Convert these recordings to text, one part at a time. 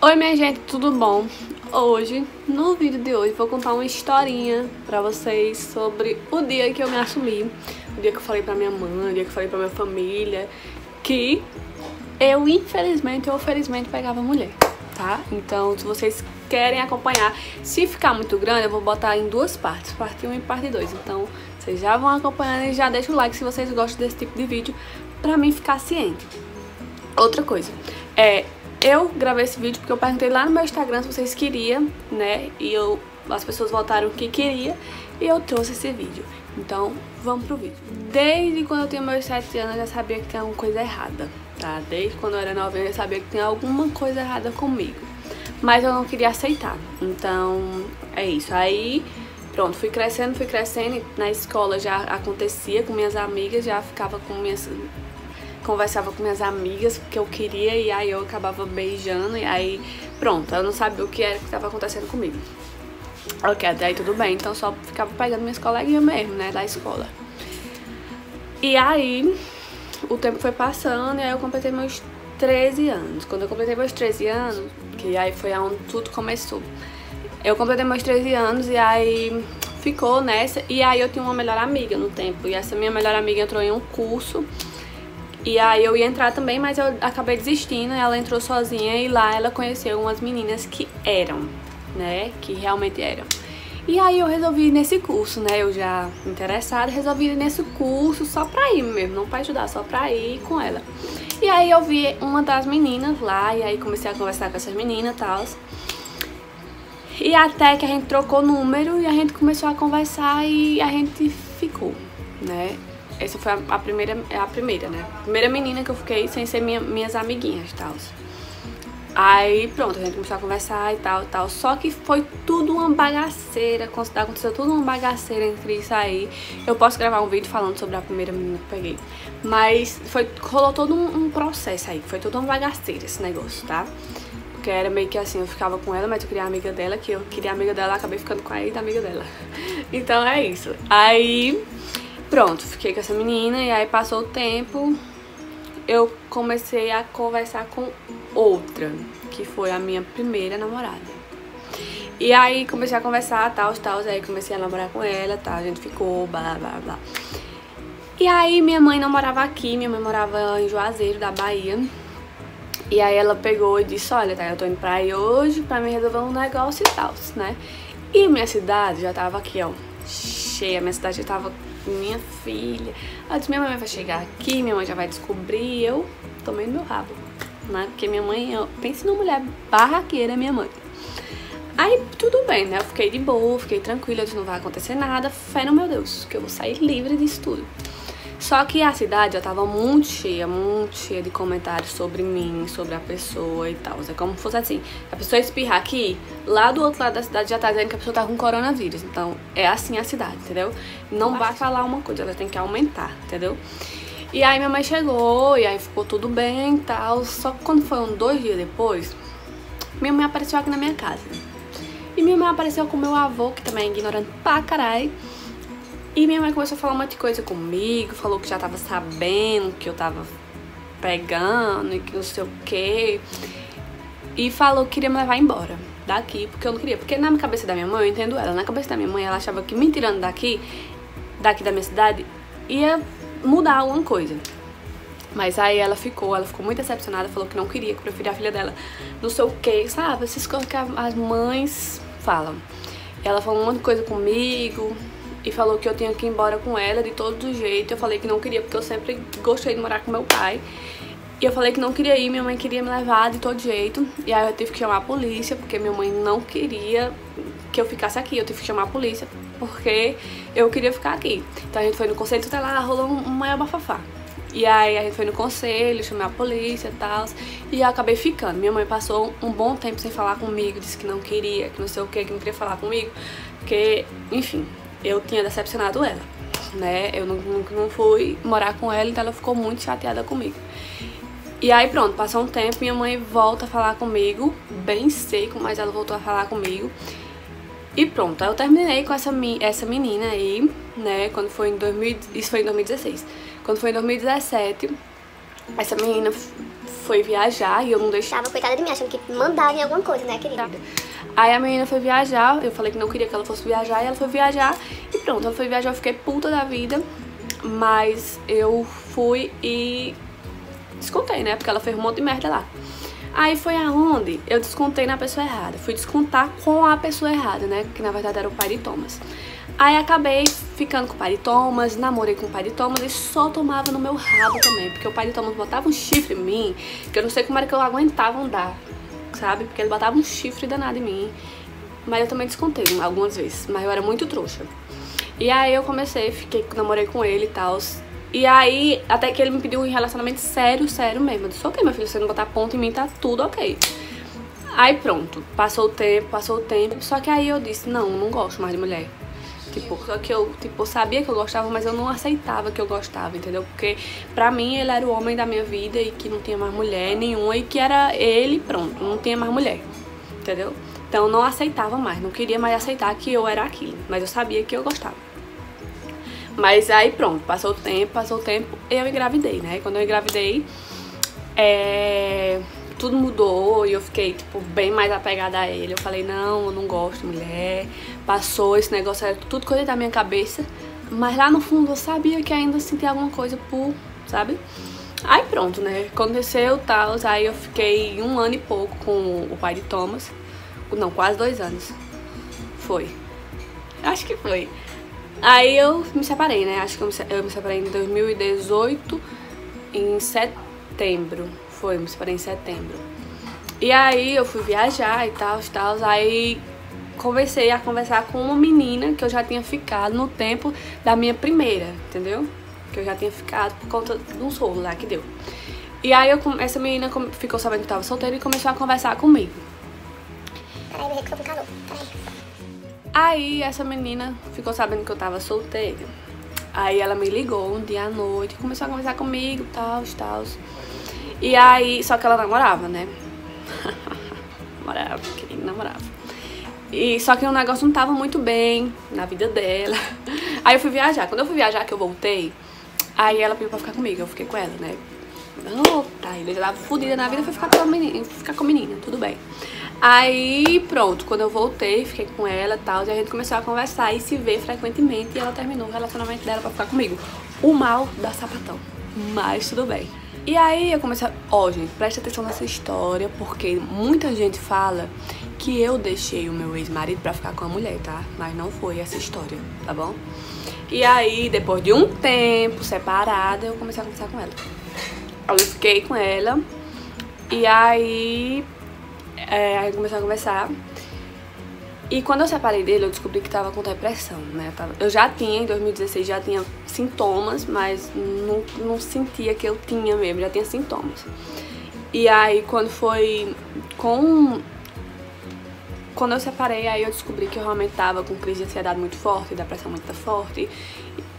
Oi minha gente, tudo bom? Hoje, no vídeo de hoje, vou contar uma historinha pra vocês sobre o dia que eu me assumi, o dia que eu falei pra minha mãe, o dia que eu falei pra minha família que eu, infelizmente ou felizmente, pegava mulher, tá? Então, se vocês querem acompanhar, se ficar muito grande, eu vou botar em duas partes, parte 1 e parte 2. Então, vocês já vão acompanhando e já deixa o like se vocês gostam desse tipo de vídeo, pra mim ficar ciente. Outra coisa, eu gravei esse vídeo porque eu perguntei lá no meu Instagram se vocês queriam, né? E as pessoas votaram que queria e eu trouxe esse vídeo. Então, vamos pro vídeo. Desde quando eu tinha meus 7 anos, eu já sabia que tinha alguma coisa errada, tá? Desde quando eu era novinha, eu já sabia que tinha alguma coisa errada comigo. Mas eu não queria aceitar. Então, é isso. Aí, pronto, fui crescendo e na escola já acontecia com minhas amigas, já ficava com conversava com minhas amigas que eu queria e aí eu acabava beijando e aí pronto, eu não sabia o que era que estava acontecendo comigo. Ok, até aí tudo bem, então só ficava pegando minhas coleguinhas mesmo, né, da escola. E aí o tempo foi passando e aí eu completei meus 13 anos. Quando eu completei meus 13 anos, que aí foi onde tudo começou. Eu completei meus 13 anos e aí ficou nessa, e aí eu tinha uma melhor amiga no tempo, e essa minha melhor amiga entrou em um curso. E aí eu ia entrar também, mas eu acabei desistindo, ela entrou sozinha e lá ela conheceu umas meninas que eram, né, que realmente eram. E aí eu resolvi ir nesse curso, né, eu já interessada, resolvi ir nesse curso só pra ir mesmo, não pra ajudar, só pra ir com ela. E aí eu vi uma das meninas lá, e aí comecei a conversar com essas meninas e tal. E até que a gente trocou número e a gente começou a conversar e a gente ficou, né. Essa foi a primeira, né? A primeira menina que eu fiquei sem ser minhas amiguinhas e tal. Aí pronto, a gente começou a conversar e tal. Só que foi tudo uma bagaceira, aconteceu tudo uma bagaceira entre isso aí. Eu posso gravar um vídeo falando sobre a primeira menina que eu peguei. Mas rolou todo um processo aí, foi toda uma bagaceira esse negócio, tá? Porque era meio que assim, eu ficava com ela, mas eu queria a amiga dela, que eu queria a amiga dela, acabei ficando com a ex-amiga dela. Então é isso. Aí pronto, fiquei com essa menina e aí passou o tempo, eu comecei a conversar com outra, que foi a minha primeira namorada. E aí comecei a conversar, tal, aí comecei a namorar com ela, a gente ficou, blá, blá, blá. E aí minha mãe não morava aqui, minha mãe morava em Juazeiro, da Bahia. E aí ela pegou e disse, olha, tá, eu tô indo pra aí hoje pra me resolver um negócio e tal, né? E minha cidade já tava aqui, ó, cheia, minha cidade já tava minha filha. Eu disse, minha mãe vai chegar aqui, minha mãe já vai descobrir, eu tomei no meu rabo, né? Porque minha mãe, pense numa mulher barraqueira, minha mãe. Aí tudo bem, né? Eu fiquei de boa, fiquei tranquila, eu disse, não vai acontecer nada, fé no meu Deus, que eu vou sair livre disso tudo. Só que a cidade já tava muito cheia de comentários sobre mim, sobre a pessoa e tal. É como se fosse assim, a pessoa espirrar aqui, lá do outro lado da cidade já tá dizendo que a pessoa tá com coronavírus. Então, é assim a cidade, entendeu? Não basta falar uma coisa, ela tem que aumentar, entendeu? E aí minha mãe chegou, e aí ficou tudo bem e tal. Só que quando foi 2 dias depois, minha mãe apareceu aqui na minha casa. E minha mãe apareceu com meu avô, que também é ignorante pra caralho. E minha mãe começou a falar um monte de coisa comigo, falou que já tava sabendo que eu tava pegando e que não sei o quê. E falou que queria me levar embora daqui, porque eu não queria. Porque na cabeça da minha mãe, eu entendo ela, na cabeça da minha mãe, ela achava que me tirando daqui da minha cidade, ia mudar alguma coisa. Mas aí ela ficou muito decepcionada, falou que não queria, que preferia a filha dela, não sei o quê, sabe? Essas coisas que as mães falam. Ela falou um monte de coisa comigo e falou que eu tinha que ir embora com ela de todo jeito. Eu falei que não queria, porque eu sempre gostei de morar com meu pai. E eu falei que não queria ir, minha mãe queria me levar de todo jeito. E aí eu tive que chamar a polícia, porque minha mãe não queria que eu ficasse aqui. Eu tive que chamar a polícia, porque eu queria ficar aqui. Então a gente foi no conselho tutelar, rolou um maior bafafá. E aí a gente foi no conselho, chamei a polícia e tal. E eu acabei ficando. Minha mãe passou um bom tempo sem falar comigo, disse que não queria, que não sei o que não queria falar comigo. Porque, enfim, eu tinha decepcionado ela, né? Eu não fui morar com ela, então ela ficou muito chateada comigo. E aí pronto, passou um tempo, minha mãe volta a falar comigo, bem seco, mas ela voltou a falar comigo. E pronto, aí eu terminei com essa menina aí, né, quando foi isso foi em 2016. Quando foi em 2017, essa menina foi viajar e eu não deixava. Tava coitada de mim, achando que mandava em alguma coisa, né, querida? Aí a menina foi viajar, eu falei que não queria que ela fosse viajar, e ela foi viajar, e pronto, ela foi viajar, eu fiquei puta da vida, mas eu fui e descontei, né, porque ela fez um monte de merda lá. Aí foi aonde eu descontei na pessoa errada, fui descontar com a pessoa errada, né, que na verdade era o pai de Thomas. Aí acabei ficando com o pai de Thomas, namorei com o pai de Thomas e só tomava no meu rabo também, porque o pai de Thomas botava um chifre em mim, que eu não sei como era que eu aguentava andar, sabe? Porque ele botava um chifre danado em mim. Mas eu também descontei algumas vezes, mas eu era muito trouxa. E aí eu comecei, namorei com ele e tal. E aí, até que ele me pediu um relacionamento sério, sério mesmo. Eu disse, ok, meu filho, se você não botar ponto em mim, tá tudo ok. Aí pronto, passou o tempo. Só que aí eu disse, não gosto mais de mulher. Tipo, só que eu, sabia que eu gostava, mas eu não aceitava que eu gostava, entendeu? Porque pra mim ele era o homem da minha vida e que não tinha mais mulher nenhuma e que era ele, pronto, não tinha mais mulher, entendeu? Então eu não aceitava mais, não queria mais aceitar que eu era aquilo, mas eu sabia que eu gostava. Mas aí pronto, passou o tempo, eu engravidei, né? Quando eu engravidei, tudo mudou e eu fiquei, tipo, bem mais apegada a ele. Eu falei, não, eu não gosto de mulher. Passou, esse negócio era tudo coisa da minha cabeça. Mas lá no fundo eu sabia que ainda sentia alguma coisa por, sabe? Aí pronto, né? Aconteceu tal, aí eu fiquei 1 ano e pouco com o pai de Thomas. Não, quase 2 anos. Foi. Acho que foi. Aí eu me separei, né? Acho que eu me separei em 2018, em setembro. Foi, me separei em setembro. E aí eu fui viajar e tal. Aí comecei a conversar com uma menina que eu já tinha ficado no tempo da minha primeira, entendeu? Que eu já tinha ficado por conta de um solo lá que deu. E aí essa menina ficou sabendo que eu tava solteira e começou a conversar comigo. Peraí, meu ficou com calor. Peraí. Aí essa menina ficou sabendo que eu tava solteira. Aí ela me ligou um dia à noite, começou a conversar comigo, tal. E aí, só que ela namorava, né? namorava. E só que o negócio não tava muito bem na vida dela. Aí eu fui viajar. Quando eu fui viajar, que eu voltei, aí ela pediu pra ficar comigo. Eu fiquei com ela, né? Ele já tava fodida na vida, foi ficar com a menina, tudo bem. Aí pronto, quando eu voltei, fiquei com ela e tal, e a gente começou a conversar e se ver frequentemente, e ela terminou o relacionamento dela pra ficar comigo. O mal da sapatão, mas tudo bem. E aí eu comecei a... gente, presta atenção nessa história, porque muita gente fala que eu deixei o meu ex-marido pra ficar com a mulher, tá? Mas não foi essa história, tá bom? E aí, depois de um tempo separada, eu comecei a conversar com ela. Eu fiquei com ela, e aí eu comecei a conversar. E quando eu separei dele, eu descobri que tava com depressão, né? Eu já tinha, em 2016, já tinha sintomas, mas não sentia que eu tinha mesmo, já tinha sintomas. E aí, quando eu separei, aí eu descobri que eu realmente tava com crise de ansiedade muito forte, depressão muito forte,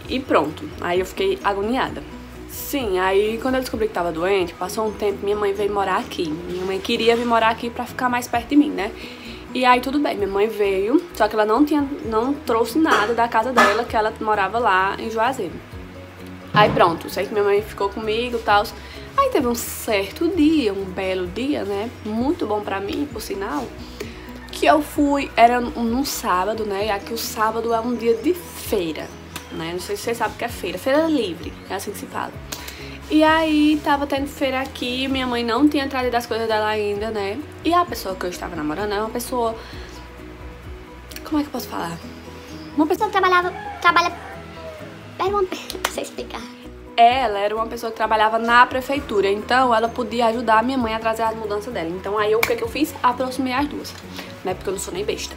e pronto. Aí eu fiquei agoniada. Sim, aí quando eu descobri que tava doente, passou um tempo, minha mãe veio morar aqui. Minha mãe queria vir morar aqui pra ficar mais perto de mim, né? E aí tudo bem, minha mãe veio, só que ela não trouxe nada da casa dela, que ela morava lá em Juazeiro. Aí pronto, sei que minha mãe ficou comigo e tal. Aí teve um certo dia, um belo dia, né? Muito bom pra mim, por sinal. Que eu fui, era num sábado, né? E aqui o sábado é um dia de feira, né? Não sei se vocês sabem o que é feira livre, é assim que se fala. E aí tava tendo feira aqui, minha mãe não tinha trazido as coisas dela ainda, né? E a pessoa que eu estava namorando é uma pessoa... Como é que eu posso falar? Uma pessoa que trabalha... Não sei explicar. Ela era uma pessoa que trabalhava na prefeitura, então ela podia ajudar a minha mãe a trazer as mudanças dela. Então aí o que eu fiz? Aproximei as duas, né? Porque eu não sou nem besta.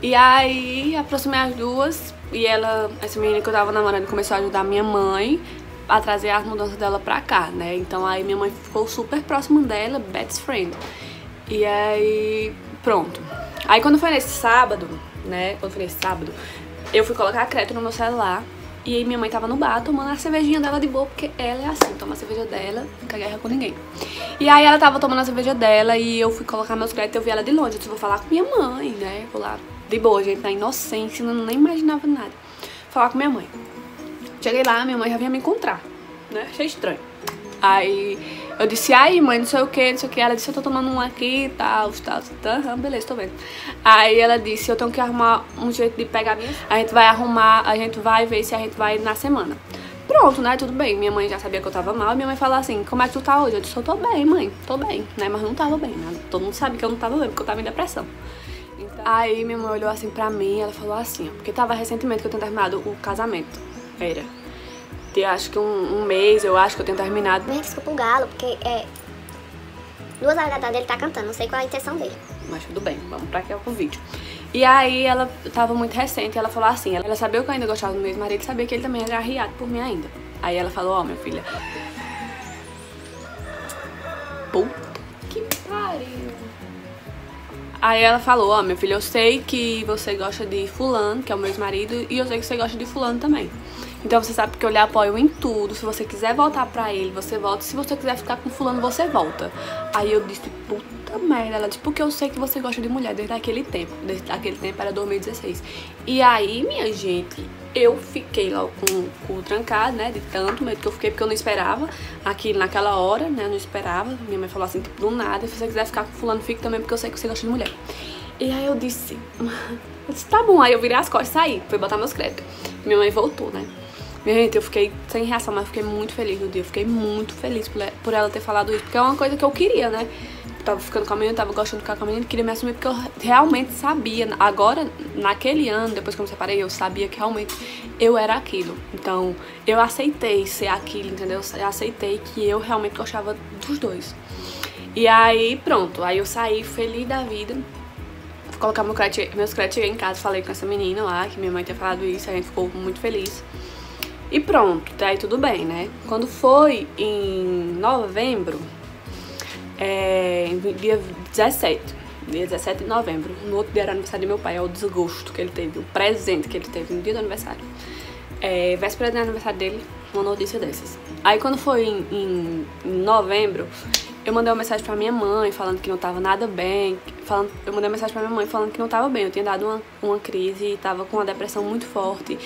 E aí aproximei as duas e essa menina que eu tava namorando começou a ajudar a minha mãe a trazer as mudanças dela pra cá, né? Então aí minha mãe ficou super próxima dela, best friend. E aí, pronto. Aí quando foi nesse sábado, né? Eu fui colocar a crédito no meu celular. E aí minha mãe tava no bar tomando a cervejinha dela de boa, porque ela é assim, toma a cerveja dela, não quer guerra com ninguém. E aí ela tava tomando a cerveja dela e eu fui colocar meus créditos, eu vi ela de longe. Eu disse, vou falar com minha mãe, né? Vou lá, de boa, gente, na inocência, nem imaginava nada. Falar com minha mãe. Cheguei lá, minha mãe já vinha me encontrar, né? Achei estranho. Aí Eu disse, aí mãe, não sei o que, não sei o que. Ela disse, eu tô tomando um aqui e tal, beleza, tô vendo. Aí ela disse, eu tenho que arrumar um jeito de pegar minha... A gente vai arrumar, a gente vai ver se a gente vai na semana. Pronto, né, tudo bem. Minha mãe já sabia que eu tava mal. E minha mãe falou assim, como é que tu tá hoje? Eu disse, eu tô bem, mãe, tô bem, né, mas não tava bem, né. Todo mundo sabe que eu não tava bem, porque eu tava em depressão. Então... Aí minha mãe olhou assim pra mim, ela falou assim, ó, porque tava recentemente que eu tinha terminado o casamento. Era. Tem acho que um mês, eu acho que eu tenho terminado. Desculpa o galo, porque 2 horas da tarde ele tá cantando, não sei qual é a intenção dele. Mas tudo bem, vamos pra cá com o vídeo. E aí ela tava muito recente, ela falou assim, ela sabia que eu ainda gostava do meu ex-marido e sabia que ele também era arriado por mim ainda. Aí ela falou, ó, minha filha. Puta que pariu. Aí ela falou, ó, minha filha, eu sei que você gosta de fulano, que é o meu ex-marido, e eu sei que você gosta de fulano também. Então você sabe que eu lhe apoio em tudo. Se você quiser voltar pra ele, você volta. Se você quiser ficar com fulano, você volta. Aí eu disse, puta merda. Ela disse, porque eu sei que você gosta de mulher desde aquele tempo. Desde aquele tempo era 2016. E aí, minha gente, eu fiquei lá com o cu trancado, né? De tanto medo que eu fiquei, porque eu não esperava aquilo naquela hora, né? Eu não esperava. Minha mãe falou assim, tipo, do nada. Se você quiser ficar com fulano, fique também, porque eu sei que você gosta de mulher. E aí eu disse, tá bom. Aí eu virei as costas e saí. Fui botar meus créditos. Minha mãe voltou, né? Minha gente, eu fiquei sem reação, mas fiquei muito feliz no dia. Eu fiquei muito feliz por ela ter falado isso, porque é uma coisa que eu queria, né? Eu tava ficando com a menina, tava gostando de ficar com a menina, queria me assumir, porque eu realmente sabia. Agora, naquele ano, depois que eu me separei, eu sabia que realmente eu era aquilo. Então, eu aceitei ser aquilo, entendeu? Eu aceitei que eu realmente gostava dos dois. E aí, pronto. Aí eu saí feliz da vida. Fui colocar meus créditos, cheguei em casa, falei com essa menina lá, que minha mãe tinha falado isso, a gente ficou muito feliz. E pronto, tá aí tudo bem, né? Quando foi em novembro, dia 17 de novembro, no outro dia era aniversário do meu pai, é o desgosto que ele teve, o presente que ele teve no dia do aniversário. Véspera do aniversário dele, uma notícia dessas. Aí quando foi em novembro, eu mandei uma mensagem pra minha mãe falando que não tava nada bem. Eu mandei uma mensagem pra minha mãe falando que não tava bem. Eu tinha dado uma crise, tava com uma depressão muito forte.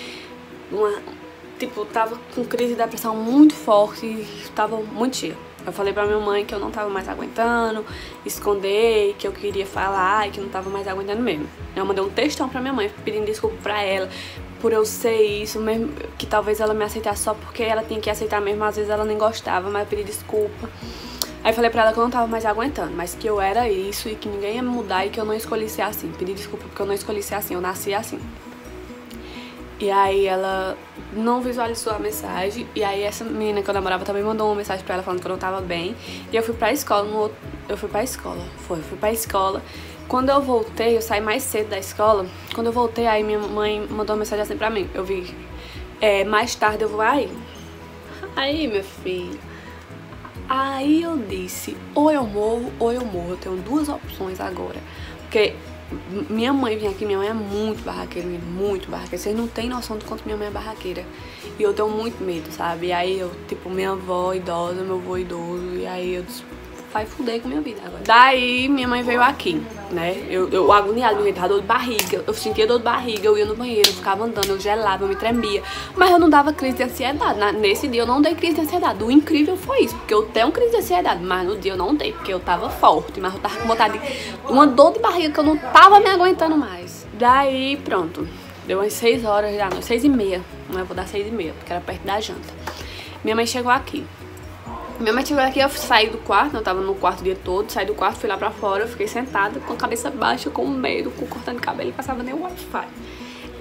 Tipo, tava com crise de depressão muito forte, tava muito cheia. Eu falei pra minha mãe que eu não tava mais aguentando, esconder, que eu queria falar e que não tava mais aguentando mesmo. Eu mandei um textão pra minha mãe, pedindo desculpa pra ela por eu ser isso, mesmo que talvez ela me aceitasse só porque ela tinha que aceitar mesmo, às vezes ela nem gostava, mas eu pedi desculpa. Aí falei pra ela que eu não tava mais aguentando, mas que eu era isso e que ninguém ia me mudar e que eu não escolhi ser assim. Pedi desculpa porque eu não escolhi ser assim, eu nasci assim. E aí ela não visualizou a mensagem. E aí essa menina que eu namorava também mandou uma mensagem pra ela falando que eu não tava bem. E eu fui pra escola, eu fui pra escola. Quando eu voltei, eu saí mais cedo da escola. Quando eu voltei, aí minha mãe mandou uma mensagem assim pra mim. Eu vi, mais tarde eu vou aí. Aí, meu filho. Aí eu disse, ou eu morro ou eu morro. Eu tenho 2 opções agora. Porque minha mãe vinha aqui, minha mãe é muito barraqueira, muito barraqueira. Vocês não têm noção do quanto minha mãe é barraqueira. E eu tenho muito medo, sabe? E aí eu, tipo, minha avó idosa, meu avô idoso. E aí eu disse, vai fuder com minha vida agora. Daí minha mãe veio aqui, né? Eu agoniada, me tava dor de barriga. Eu sentia dor de barriga, eu ia no banheiro, eu ficava andando, eu gelava, eu me tremia. Mas eu não dava crise de ansiedade. Nesse dia eu não dei crise de ansiedade. O incrível foi isso, porque eu tenho crise de ansiedade, mas no dia eu não dei, porque eu tava forte. Mas eu tava com vontade de uma dor de barriga que eu não tava me aguentando mais. Daí, pronto. Deu umas 6 horas da noite, 6h30. Não, eu vou dar 6h30, porque era perto da janta. Minha mãe chegou aqui. Minha mãe chegou aqui, eu saí do quarto, eu tava no quarto o dia todo, saí do quarto, fui lá pra fora, eu fiquei sentada com a cabeça baixa, com medo, cortando cabelo e passava nem o Wi-Fi.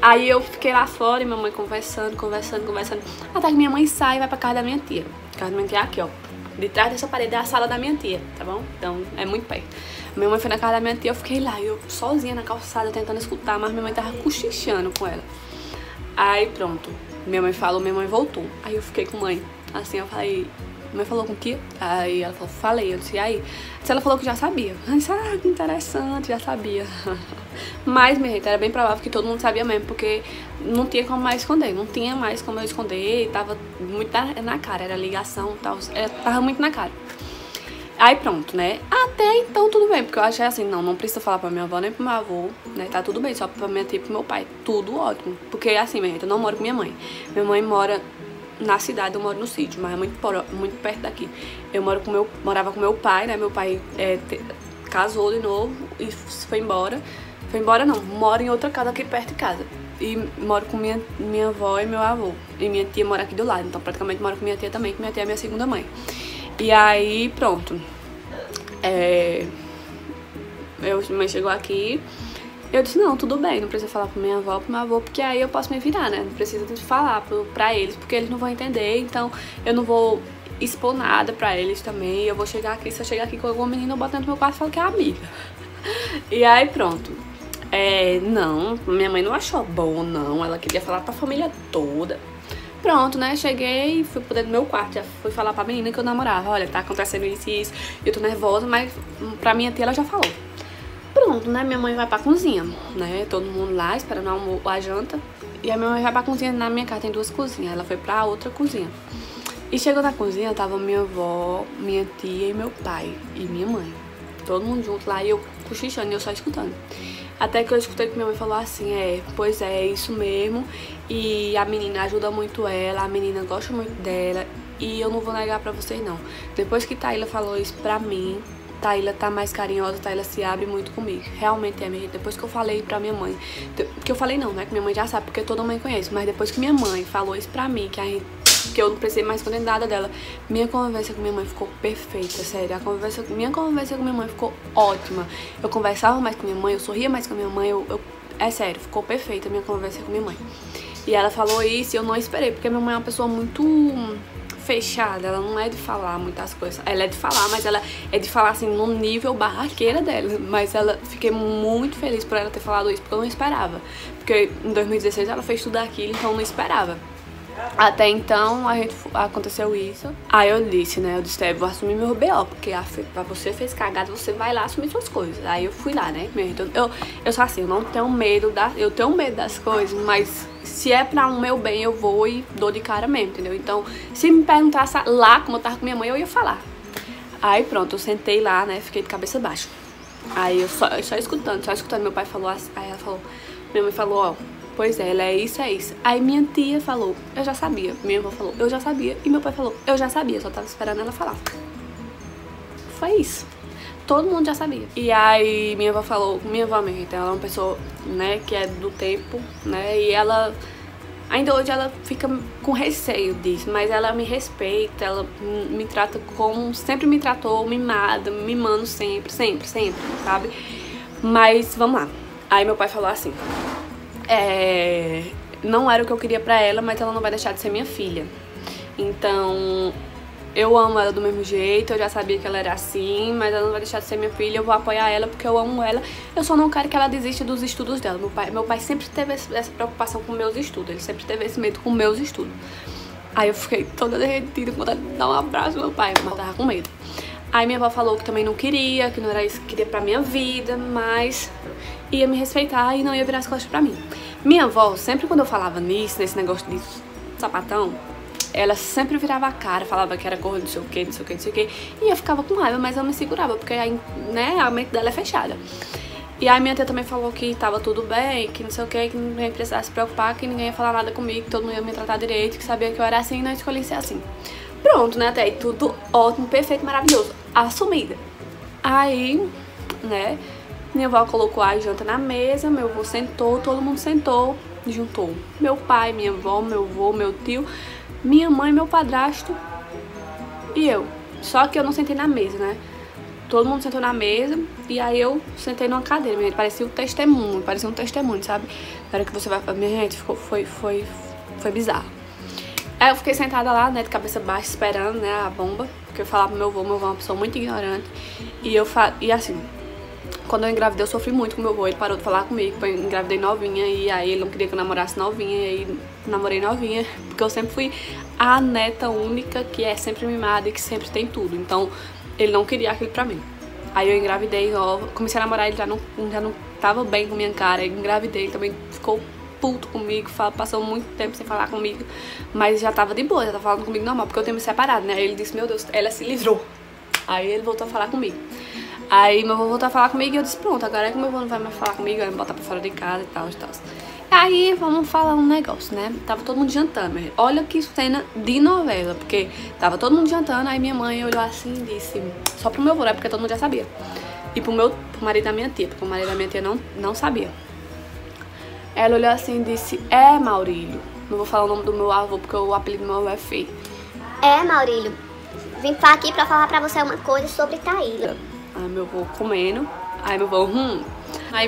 Aí eu fiquei lá fora e minha mãe conversando. Até que minha mãe sai e vai pra casa da minha tia. A casa da minha tia é aqui, ó. De trás dessa parede é a sala da minha tia, tá bom? Então é muito perto. Minha mãe foi na casa da minha tia, eu fiquei lá, eu sozinha na calçada tentando escutar, mas minha mãe tava cochichando com ela. Aí pronto, minha mãe falou, minha mãe voltou. Aí eu fiquei com mãe, assim, eu falei... Minha mãe falou com o tia? Aí ela falou, falei. Eu disse, e aí? Ela falou que já sabia. Eu disse, que interessante, já sabia. Mas, minha gente, era bem provável que todo mundo sabia mesmo, porque não tinha como mais esconder. Não tinha mais como eu esconder, tava muito na cara, era ligação e tal, tava muito na cara. Aí pronto, né? Até então tudo bem, porque eu achei assim, não precisa falar pra minha avó nem pro meu avô, né? Tá tudo bem, só pra minha tia e pro meu pai, tudo ótimo. Porque assim, minha gente, eu não moro com minha mãe. Minha mãe mora na cidade, eu moro no sítio, mas é muito perto daqui. Eu morava com meu pai, né? Meu pai casou de novo e foi embora. Foi embora não, moro em outra casa aqui perto de casa. E moro com minha avó e meu avô. E minha tia mora aqui do lado, então praticamente moro com minha tia também, que minha tia é minha segunda mãe. E aí, pronto. Minha mãe chegou aqui. Eu disse, não, tudo bem, não precisa falar pra minha avó, pro meu avô, porque aí eu posso me virar, né? Não precisa de falar pra eles, porque eles não vão entender, então eu não vou expor nada pra eles também. Eu vou chegar aqui, se eu chegar aqui com alguma menina, eu boto dentro do meu quarto e falo que é amiga. E aí, pronto. Não, minha mãe não achou bom, não. Ela queria falar pra família toda. Pronto, né? Cheguei, fui pro dentro do meu quarto, já fui falar pra menina que eu namorava. Olha, tá acontecendo isso e isso, eu tô nervosa, mas pra minha tia ela já falou. Pronto, né? Minha mãe vai pra cozinha, né? Todo mundo lá esperando a janta. E a minha mãe vai pra cozinha, na minha casa tem 2 cozinhas. Ela foi pra outra cozinha. E chegou na cozinha, tava minha avó, minha tia e meu pai e minha mãe. Todo mundo junto lá e eu cochichando e eu só escutando. Até que eu escutei que minha mãe falou assim, pois é isso mesmo. E a menina ajuda muito ela, a menina gosta muito dela. E eu não vou negar pra vocês não. Depois que Taíla falou isso pra mim, Taíla tá mais carinhosa, Taíla se abre muito comigo. Realmente minha gente. Depois que eu falei pra minha mãe, que eu falei não, né, que minha mãe já sabe, porque toda mãe conhece. Mas depois que minha mãe falou isso pra mim, que eu não precisei mais esconder nada dela, minha convivência com minha mãe ficou perfeita, sério. Minha convivência com minha mãe ficou ótima. Eu conversava mais com minha mãe, eu sorria mais com minha mãe, é sério, ficou perfeita a minha convivência com minha mãe. E ela falou isso e eu não esperei, porque minha mãe é uma pessoa muito fechada, ela não é de falar muitas coisas. Ela é de falar, mas ela é de falar assim no nível barraqueira dela. Mas fiquei muito feliz por ela ter falado isso, porque eu não esperava. Porque em 2016 ela fez tudo aquilo, então eu não esperava. Até então, aconteceu isso. Aí eu disse, né, eu disse, vou assumir meu BO, porque pra você fez cagada, você vai lá assumir suas coisas. Aí eu fui lá, né, eu sou assim, eu não tenho medo, eu tenho medo das coisas, mas se é pra o meu bem, eu vou e dou de cara mesmo, entendeu? Então, se me perguntasse lá, como eu tava com minha mãe, eu ia falar. Aí pronto, eu sentei lá, né, fiquei de cabeça baixa. Aí eu só escutando, meu pai falou assim, aí minha mãe falou, ó, pois é, ela é isso. Aí minha tia falou, eu já sabia. Minha avó falou, eu já sabia. E meu pai falou, eu já sabia, só tava esperando ela falar. Foi isso. Todo mundo já sabia. E aí minha avó falou, minha avó mesmo, então ela é uma pessoa, né, que é do tempo, né, e ela, ainda hoje ela fica com receio disso, mas ela me respeita, ela me trata como sempre me tratou, mimada, mimando sempre, sabe? Mas vamos lá. Aí meu pai falou assim, não era o que eu queria pra ela, mas ela não vai deixar de ser minha filha. Então, eu amo ela do mesmo jeito, eu já sabia que ela era assim, mas ela não vai deixar de ser minha filha, eu vou apoiar ela porque eu amo ela. Eu só não quero que ela desista dos estudos dela. Meu pai sempre teve essa preocupação com meus estudos, ele sempre teve esse medo com meus estudos. Aí eu fiquei toda derretida com vontade de dar um abraço ao meu pai, mas eu tava com medo. Aí minha avó falou que também não queria, que não era isso que queria pra minha vida, mas ia me respeitar e não ia virar as costas pra mim. Minha avó, sempre quando eu falava nisso, nesse negócio de sapatão, ela sempre virava a cara, falava que era gordo, não sei o que, e eu ficava com raiva, mas eu me segurava, porque aí, né, a mente dela é fechada. E aí minha tia também falou que tava tudo bem, que não sei o que ninguém precisava se preocupar, que ninguém ia falar nada comigo, que todo mundo ia me tratar direito, que sabia que eu era assim e não escolhi ser assim. Pronto, né, até aí tudo ótimo, perfeito, maravilhoso, assumida. Aí, né, minha avó colocou a janta na mesa, meu avô sentou, todo mundo sentou, juntou meu pai, minha avó, meu avô, meu tio, minha mãe, meu padrasto e eu. Só que eu não sentei na mesa, né? Todo mundo sentou na mesa e aí eu sentei numa cadeira, minha gente, parecia um testemunho, sabe? Na hora que você vai, minha gente, foi bizarro. Aí eu fiquei sentada lá, né, de cabeça baixa, esperando, né, a bomba, porque eu falava pro meu avô é uma pessoa muito ignorante, e assim, quando eu engravidei eu sofri muito com meu avô, ele parou de falar comigo, eu engravidei novinha, e aí ele não queria que eu namorasse novinha, e aí namorei novinha, porque eu sempre fui a neta única que é sempre mimada e que sempre tem tudo, então ele não queria aquilo pra mim. Aí eu engravidei nova, comecei a namorar, ele já não tava bem com minha cara, eu engravidei, ele também ficou puto comigo, passou muito tempo sem falar comigo, mas já tava de boa, já tava falando comigo normal, porque eu tenho me separado, né? Aí ele disse, meu Deus, ela se livrou. Aí ele voltou a falar comigo. Aí meu avô voltou a falar comigo e eu disse, pronto, agora é que meu avô não vai mais falar comigo, vai me botar pra fora de casa e tal. Aí, vamos falar um negócio, né? Tava todo mundo jantando, mas olha que cena de novela, porque tava todo mundo jantando, aí minha mãe olhou assim e disse, só pro meu avô, né? Porque todo mundo já sabia. E pro marido da minha tia, porque o marido da minha tia não sabia. Ela olhou assim e disse, Maurílio. Não vou falar o nome do meu avô, porque o apelido do meu avô é feio. Maurílio, vim aqui pra falar pra você uma coisa sobre Taíla. Aí meu avô comendo, aí meu avô, Aí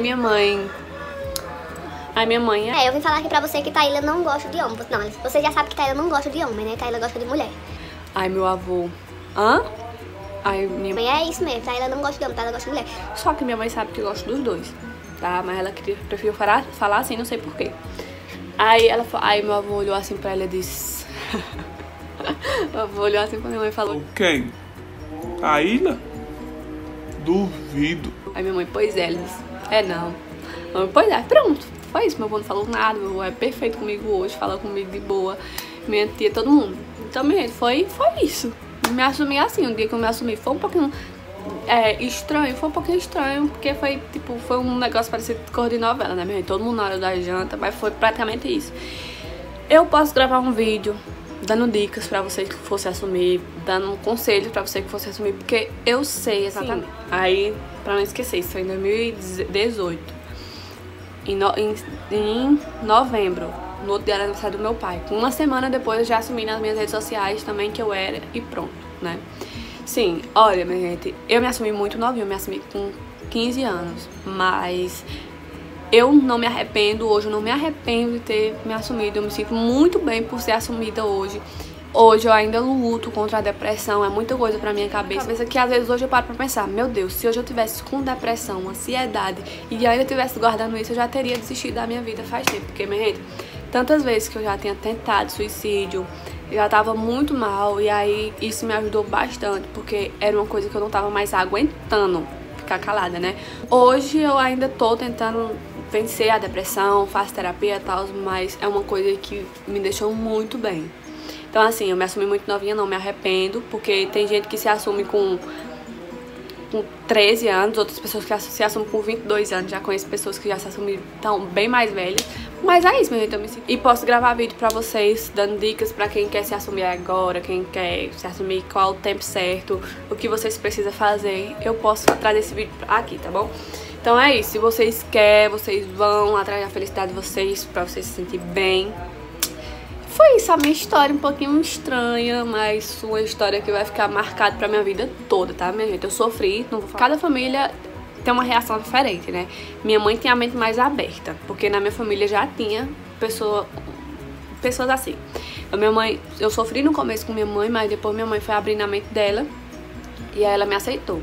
minha mãe... eu vim falar aqui pra você que Taíla não gosta de homem. Não, você já sabe que Taíla não gosta de homem, né? Taíla gosta de mulher. Aí meu avô, Aí minha mãe... É isso mesmo, Taíla não gosta de homem, Taíla gosta de mulher. Só que minha mãe sabe que gosta dos dois, tá? Mas ela preferiu falar assim, não sei porquê. Aí meu avô olhou assim pra ela e disse... Meu avô olhou assim pra minha mãe e falou... Quem? Taíla? Duvido. Aí minha mãe, pois é, ela disse... Não. Pois é, pronto. Foi isso, meu avô não falou nada, meu avô é perfeito comigo hoje, fala comigo de boa, minha tia, todo mundo. Então, minha gente, foi isso. Me assumi assim, um dia que eu me assumi foi um pouquinho estranho, porque foi um negócio parecido com cor de novela, né, minha gente? Todo mundo na hora da janta, mas foi praticamente isso. Eu posso gravar um vídeo dando dicas pra vocês que fossem assumir, dando conselhos pra vocês que fossem assumir, porque eu sei exatamente. Sim. Aí, pra não esquecer, isso foi em 2018. Em novembro, no outro dia do aniversário do meu pai. Uma semana depois eu já assumi nas minhas redes sociais também que eu era e pronto, né? Sim, olha, minha gente, eu me assumi muito novinha, eu me assumi com 15 anos, mas eu não me arrependo hoje, eu não me arrependo de ter me assumido, eu me sinto muito bem por ser assumida hoje. Hoje eu ainda luto contra a depressão, é muita coisa pra minha cabeça que às vezes hoje eu paro pra pensar, meu Deus, se hoje eu tivesse com depressão, ansiedade e ainda tivesse guardando isso, eu já teria desistido da minha vida faz tempo, porque, minha gente, tantas vezes que eu já tinha tentado suicídio, já tava muito mal e aí isso me ajudou bastante, porque era uma coisa que eu não tava mais aguentando ficar calada, né? Hoje eu ainda tô tentando vencer a depressão, faço terapia e tal, mas é uma coisa que me deixou muito bem. Então, assim, eu me assumi muito novinha, não me arrependo, porque tem gente que se assume com 13 anos, outras pessoas que se assumem com 22 anos, já conheço pessoas que já se assumem tão bem mais velhas. Mas é isso, minha gente, eu me sinto. E posso gravar vídeo pra vocês, dando dicas pra quem quer se assumir agora, quem quer se assumir, qual o tempo certo, o que vocês precisam fazer. Eu posso trazer esse vídeo aqui, tá bom? Então é isso, se vocês querem, vocês vão atrás da felicidade de vocês, pra vocês se sentirem bem. Foi isso, a minha história um pouquinho estranha, mas uma história que vai ficar marcada pra minha vida toda, tá, minha gente? Eu sofri, não vou falar. Cada família tem uma reação diferente, né? Minha mãe tem a mente mais aberta, porque na minha família já tinha pessoas assim. Eu sofri no começo com minha mãe, mas depois minha mãe foi abrindo a mente dela e aí ela me aceitou.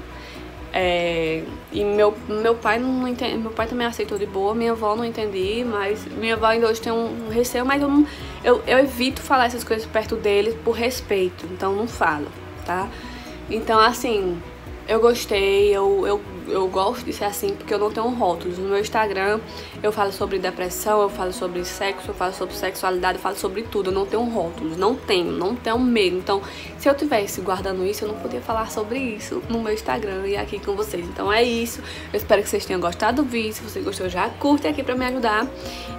E meu pai não entende, meu pai também aceitou de boa, minha avó não entendi, mas minha avó ainda hoje tem um receio, mas eu evito falar essas coisas perto deles por respeito, então não falo, tá? Então, assim, eu gostei, eu gosto de ser assim porque eu não tenho rótulos. No meu Instagram eu falo sobre depressão, eu falo sobre sexo, eu falo sobre sexualidade, eu falo sobre tudo. Eu não tenho rótulos, não tenho medo. Então, se eu tivesse guardando isso, eu não podia falar sobre isso no meu Instagram e aqui com vocês. Então é isso, eu espero que vocês tenham gostado do vídeo. Se você gostou, já curte aqui pra me ajudar.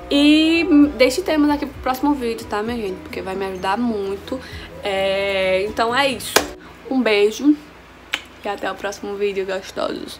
E deixe temas aqui pro próximo vídeo, tá, minha gente? Porque vai me ajudar muito. Então é isso, um beijo e até o próximo vídeo, gostosos.